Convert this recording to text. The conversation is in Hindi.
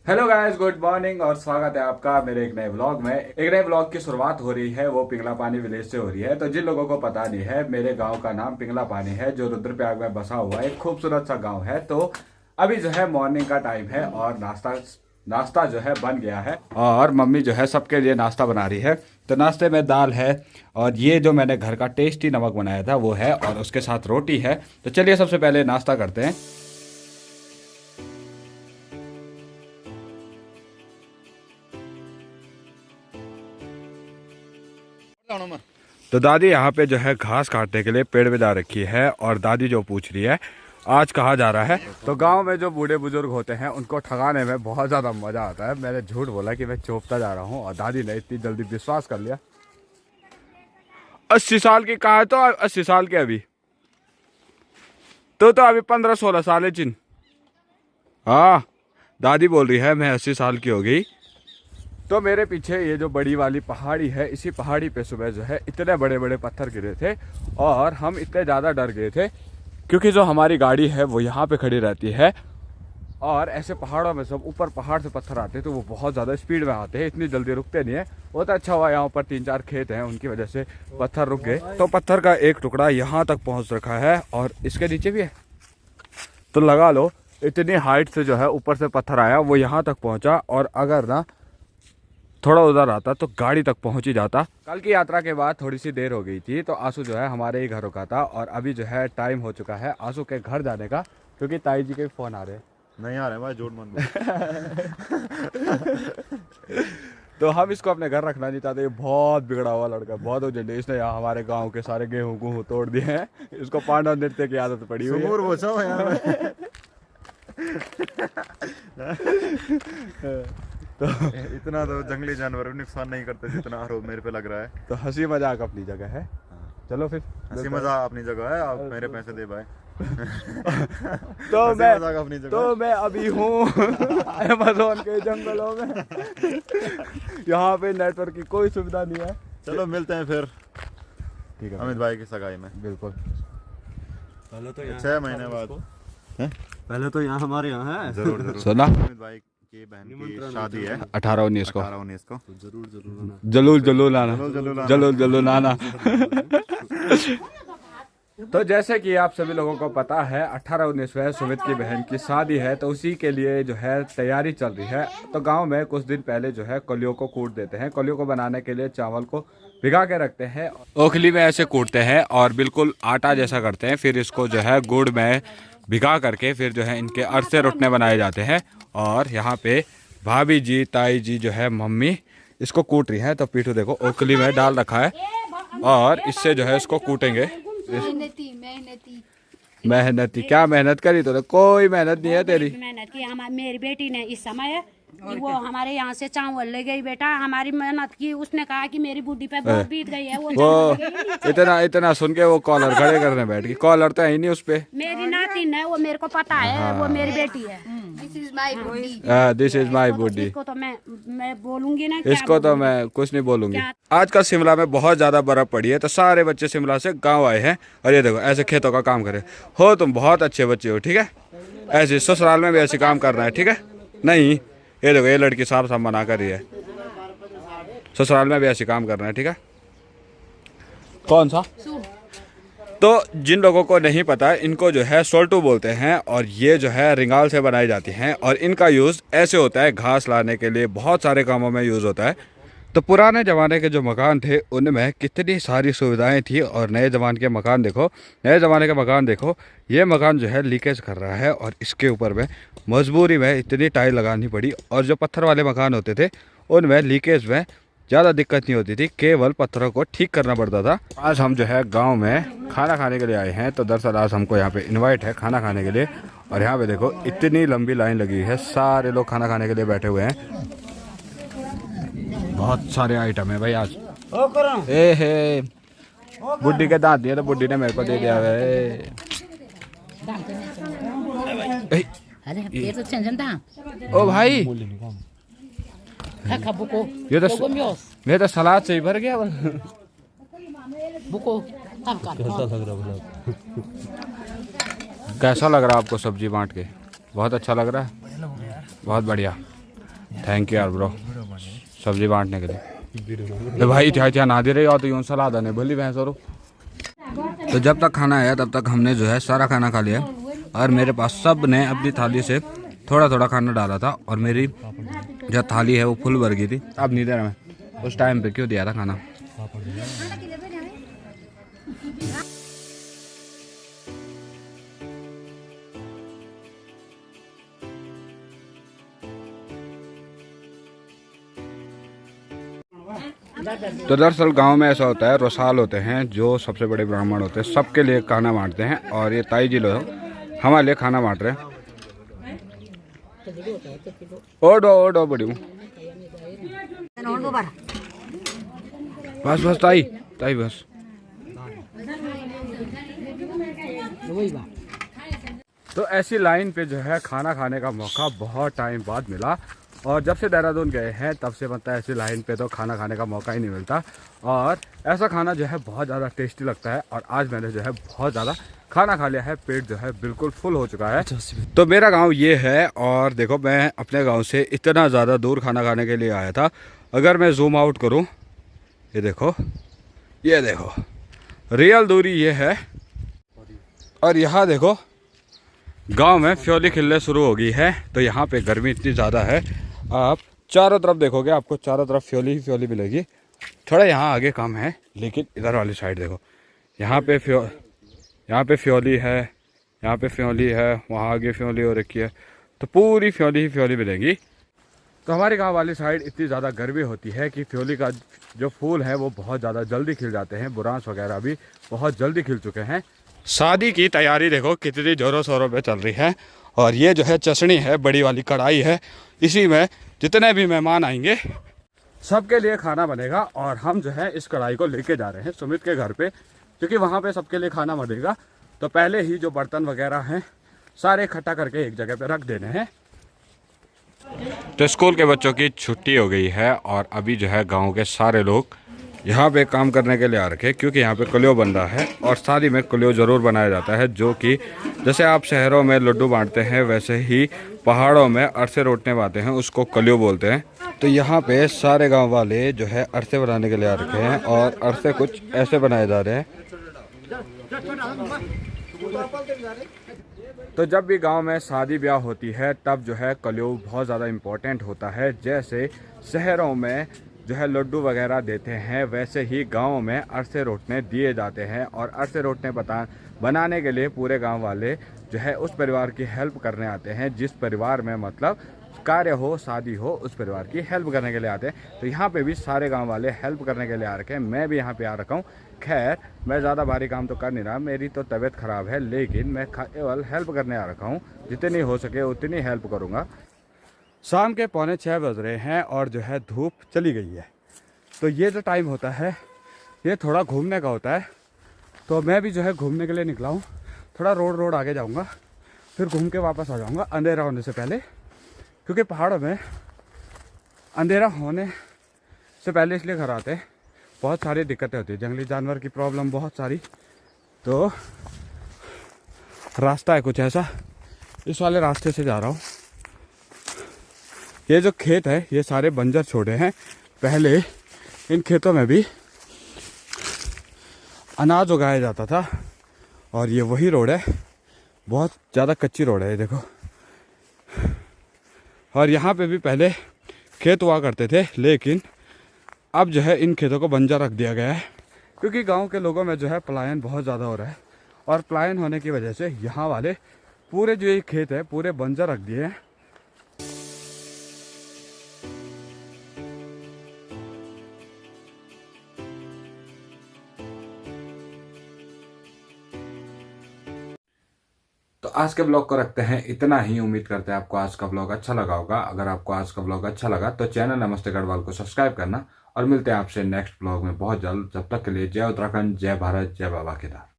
हेलो गाइस, गुड मॉर्निंग और स्वागत है आपका मेरे एक नए व्लॉग में। एक नए व्लॉग की शुरुआत हो रही है, वो पिंगला पानी विलेज से हो रही है। तो जिन लोगों को पता नहीं है, मेरे गांव का नाम पिंगला पानी है, जो रुद्रप्रयाग में बसा हुआ एक खूबसूरत सा गांव है। तो अभी जो है मॉर्निंग का टाइम है और नाश्ता जो है बन गया है और मम्मी जो है सबके लिए नाश्ता बना रही है। तो नाश्ते में दाल है और ये जो मैंने घर का टेस्टी नमक बनाया था वो है, और उसके साथ रोटी है। तो चलिए सबसे पहले नाश्ता करते हैं। तो दादी यहाँ पे जो है घास काटने के लिए पेड़ पे जा रखी है, और दादी जो पूछ रही है आज कहाँ जा रहा है। तो गांव में जो बूढ़े बुजुर्ग होते हैं उनको ठगाने में बहुत ज़्यादा मज़ा आता है। मैंने झूठ बोला कि मैं चोपता जा रहा हूँ और दादी ने इतनी जल्दी विश्वास कर लिया। 80 साल की कहा है, तो 80 साल के अभी तो अभी 15-16 साल है चिन। हाँ, दादी बोल रही है मैं 80 साल की हो गई। तो मेरे पीछे ये जो बड़ी वाली पहाड़ी है, इसी पहाड़ी पे सुबह जो है इतने बड़े बड़े पत्थर गिरे थे और हम इतने ज़्यादा डर गए थे, क्योंकि जो हमारी गाड़ी है वो यहाँ पे खड़ी रहती है और ऐसे पहाड़ों में सब ऊपर पहाड़ से पत्थर आते हैं तो वो बहुत ज़्यादा स्पीड में आते हैं, इतनी जल्दी रुकते नहीं है। बहुत अच्छा हुआ यहाँ पर 3-4 खेत हैं, उनकी वजह से पत्थर रुक गए। तो पत्थर का एक टुकड़ा यहाँ तक पहुँच रखा है और इसके नीचे भी है। तो लगा लो इतनी हाइट से जो है ऊपर से पत्थर आया, वो यहाँ तक पहुँचा, और अगर ना थोड़ा उधर आता तो गाड़ी तक पहुंच ही जाता। कल की यात्रा के बाद थोड़ी सी देर हो गई थी, तो आंसू जो है हमारे ही घर रुका था और अभी जो है टाइम हो चुका है आंसू के घर जाने का, क्योंकि ताई जी के फोन आ रहे हैं। नहीं आ रहे भाई, जोड़ मत तो हम इसको अपने घर रखना नहीं चाहते। ये बहुत बिगड़ा हुआ लड़का, बहुत उजड़े। इसने यहाँ हमारे गांव के सारे गेहूं तोड़ दिए हैं। इसको पांडव नृत्य की आदत पड़ी हुई है। तो इतना तो जंगली जानवर नुकसान नहीं करते जितना आरोप मेरे पे लग रहा है। तो हंसी मजाक अपनी जगह है। चलो फिर हंसी मजाक अपनी जगह है, आप मेरे पैसे दे भाई। तो मैं अभी हूँ अमेज़न के जंगलों में। यहाँ पे नेटवर्क की कोई सुविधा नहीं है। चलो मिलते हैं फिर, ठीक है अमित भाई की सगाई में। बिल्कुल। पहले तो 6 महीने बाद पहले तो यहाँ हमारे यहाँ है। जरूर जरूर सुना, अमित भाई की बहन की शादी है 18-19 को। 18-19 को जरूर जरूर आना। जलूल आना। तो जैसे कि आप सभी लोगों को पता है 18-19 सुमित की बहन की शादी है, तो उसी के लिए जो है तैयारी चल रही है। तो गांव में कुछ दिन पहले जो है कलियों को कूट देते हैं। कलियों को बनाने के लिए चावल को भिगा के रखते हैं, ओखली में ऐसे कूटते हैं और बिल्कुल आटा जैसा करते हैं। फिर इसको जो है गुड़ में भिगा करके फिर जो है इनके अरसे रोटने बनाए जाते हैं। और यहाँ पे भाभी जी, ताई जी जो है मम्मी इसको कूट रही है। तो पीठू देखो ओखली में डाल रखा है और इससे जो है इसको कूटेंगे। मेहनती क्या मेहनत करी? तो कोई मेहनत नहीं है तेरी। मेहनत की मेरी बेटी ने इस समय वो हमारे यहाँ से चावल ले गई। बेटा हमारी मेहनत की, उसने कहा कि मेरी बुद्धि पे बहुत बीत गई है। वो इतना सुन के वो कॉलर खड़े करने बैठ गई। कॉलर तो है ही नहीं उस पे। मेरी नातिन है, वो मेरे को पता है। वो मेरी बेटी है। दिस इज माई बुड्डी। इसको तो मैं बोलूंगी ना, इसको तो मैं कुछ नहीं बोलूंगी। आजकल शिमला में बहुत ज्यादा बर्फ पड़ी है, तो सारे बच्चे शिमला से गाँव आए हैं और ये देखो ऐसे खेतों का काम करे हो। तुम बहुत अच्छे बच्चे हो, ठीक है। ऐसे ससुराल में भी ऐसे काम करना है, ठीक है। नहीं, ये देखो ये लड़की साफ साफ मना कर रही है, ससुराल में भी ऐसे काम करना है, ठीक है। कौन सा? तो जिन लोगों को नहीं पता, इनको जो है सोल्टू बोलते हैं और ये जो है रिंगाल से बनाई जाती हैं। और इनका यूज़ ऐसे होता है घास लाने के लिए, बहुत सारे कामों में यूज़ होता है। तो पुराने ज़माने के जो मकान थे उनमें कितनी सारी सुविधाएं थी, और नए ज़माने के मकान देखो, नए ज़माने के मकान देखो। ये मकान जो है लीकेज कर रहा है और इसके ऊपर में मजबूरी में इतनी टाइल लगानी पड़ी। और जो पत्थर वाले मकान होते थे उनमें लीकेज में ज़्यादा दिक्कत नहीं होती थी, केवल पत्थरों को ठीक करना पड़ता था। आज हम जो है गांव में खाना खाने के लिए आए हैं। तो दरअसल आज हमको यहाँ पे इनवाइट है खाना खाने के लिए, और यहाँ पे देखो इतनी लंबी लाइन लगी है, सारे लोग खाना खाने के लिए बैठे हुए हैं। बहुत सारे आइटम है भाई आज। ए बुड्ढी के दांत दिए तो बुड्ढी ने मेरे को दे दिया है। ओ भाई, ये तो सलाद से ही भर गया। कैसा लग रहा है आपको सब्जी बांट के? बहुत अच्छा लग रहा है, बहुत बढ़िया। थैंक यू यार ब्रो सब्जी बांटने के लिए। तो भाई क्या क्या ना दे रही हो तो यूँ सलाद आने भली भैंस और। तो जब तक खाना आया तब तक हमने जो है सारा खाना खा लिया और मेरे पास सब ने अपनी थाली से थोड़ा थोड़ा खाना डाला था और मेरी जो थाली है वो फुल भर गई थी। अब नहीं दे रहा मैं, उस टाइम पे क्यों दिया था खाना। तो दरअसल गांव में ऐसा होता है, रोसाल होते हैं जो सबसे बड़े ब्राह्मण होते हैं, सबके लिए खाना बांटते हैं और ये ताई जी लोग हमारे लिए खाना बांट रहे हैं। ओडो बड़ी बस बस ताई बस। तो ऐसी लाइन पे जो है खाना खाने का मौका बहुत टाइम बाद मिला और जब से देहरादून गए हैं तब से मतलब ऐसी लाइन पे तो खाना खाने का मौका ही नहीं मिलता और ऐसा खाना जो है बहुत ज़्यादा टेस्टी लगता है। और आज मैंने जो है बहुत ज़्यादा खाना खा लिया है, पेट जो है बिल्कुल फुल हो चुका है। तो मेरा गांव ये है और देखो मैं अपने गांव से इतना ज़्यादा दूर खाना खाने के लिए आया था। अगर मैं जूम आउट करूँ ये देखो रियल दूरी ये है। और यहाँ देखो गांव में फ्योली खिलने शुरू हो गई है। तो यहाँ पे गर्मी इतनी ज़्यादा है, आप चारों तरफ देखोगे आपको चारों तरफ फ्योली ही फ्योली मिलेगी। थोड़ा यहाँ आगे कम है लेकिन इधर वाली साइड देखो यहाँ पे फ्योली है, यहाँ पे फ्योली है, वहाँ आगे फ्योली हो रखी है। तो पूरी फ्योली ही फ्योली मिलेगी। तो हमारे गांव वाली साइड इतनी ज़्यादा गर्मी होती है कि फ्योली का जो फूल है वो बहुत ज़्यादा जल्दी खिल जाते हैं। बुरांस वगैरह भी बहुत जल्दी खिल चुके हैं। शादी की तैयारी देखो कितनी ज़ोरों शोरों पे चल रही है। और ये जो है चशनी है, बड़ी वाली कढ़ाई है, इसी में जितने भी मेहमान आएंगे सबके लिए खाना बनेगा। और हम जो है इस कढ़ाई को लेके जा रहे हैं सुमित के घर पे, क्योंकि वहाँ पे सबके लिए खाना बनेगा। तो पहले ही जो बर्तन वगैरह हैं सारे इकट्ठा करके एक जगह पे रख देने हैं। तो स्कूल के बच्चों की छुट्टी हो गई है और अभी जो है गाँव के सारे लोग यहाँ पे काम करने के लिए आ रखे, क्योंकि यहाँ पे कलियो बन रहा है। और शादी में कलियो ज़रूर बनाया जाता है, जो कि जैसे आप शहरों में लड्डू बांटते हैं वैसे ही पहाड़ों में अरसे रोटने बांटते हैं, उसको कलियो बोलते हैं। तो यहाँ पे सारे गांव वाले जो है अरसे बनाने के लिए आ रखे हैं और अरसे कुछ ऐसे बनाए जा रहे हैं। तो जब भी गांव में शादी ब्याह होती है तब जो है कलियो बहुत ज़्यादा इम्पोर्टेंट होता है। जैसे शहरों में जो है लड्डू वगैरह देते हैं वैसे ही गाँव में अरसे रोटने दिए जाते हैं। और अरसे रोटने बनाने के लिए पूरे गांव वाले जो है उस परिवार की हेल्प करने आते हैं, जिस परिवार में मतलब कार्य हो, शादी हो, उस परिवार की हेल्प करने के लिए आते हैं। तो यहाँ पे भी सारे गांव वाले हेल्प करने के लिए आ रखे हैं। मैं भी यहाँ पे आ रखा हूँ। खैर मैं ज़्यादा भारी काम तो कर नहीं रहा, मेरी तो तबीयत ख़राब है, लेकिन मैं केवल हेल्प करने आ रखा हूँ। जितनी हो सके उतनी हेल्प करूँगा। शाम के 5:45 बज रहे हैं और जो है धूप चली गई है। तो ये जो टाइम होता है ये थोड़ा घूमने का होता है। तो मैं भी जो है घूमने के लिए निकला हूँ। थोड़ा रोड आगे जाऊँगा, फिर घूम के वापस आ जाऊँगा अंधेरा होने से पहले, क्योंकि पहाड़ों में अंधेरा होने से पहले इसलिए घर आते हैं, बहुत सारी दिक्कतें होती है, जंगली जानवर की प्रॉब्लम बहुत सारी। तो रास्ता है कुछ ऐसा, इस वाले रास्ते से जा रहा हूँ। ये जो खेत है ये सारे बंजर छोड़े हैं। पहले इन खेतों में भी अनाज उगाया जाता था। और ये वही रोड है, बहुत ज़्यादा कच्ची रोड है ये देखो। और यहाँ पे भी पहले खेत हुआ करते थे, लेकिन अब जो है इन खेतों को बंजर रख दिया गया है, क्योंकि गांव के लोगों में जो है पलायन बहुत ज़्यादा हो रहा है। और पलायन होने की वजह से यहाँ वाले पूरे जो ये खेत है पूरे बंजर रख दिए हैं। तो आज के ब्लॉग को रखते हैं इतना ही। उम्मीद करते हैं आपको आज का ब्लॉग अच्छा लगा होगा। अगर आपको आज का ब्लॉग अच्छा लगा तो चैनल नमस्ते गढ़वाल को सब्सक्राइब करना और मिलते हैं आपसे नेक्स्ट ब्लॉग में बहुत जल्द। जब तक के लिए जय उत्तराखंड, जय भारत, जय बाबा केदार।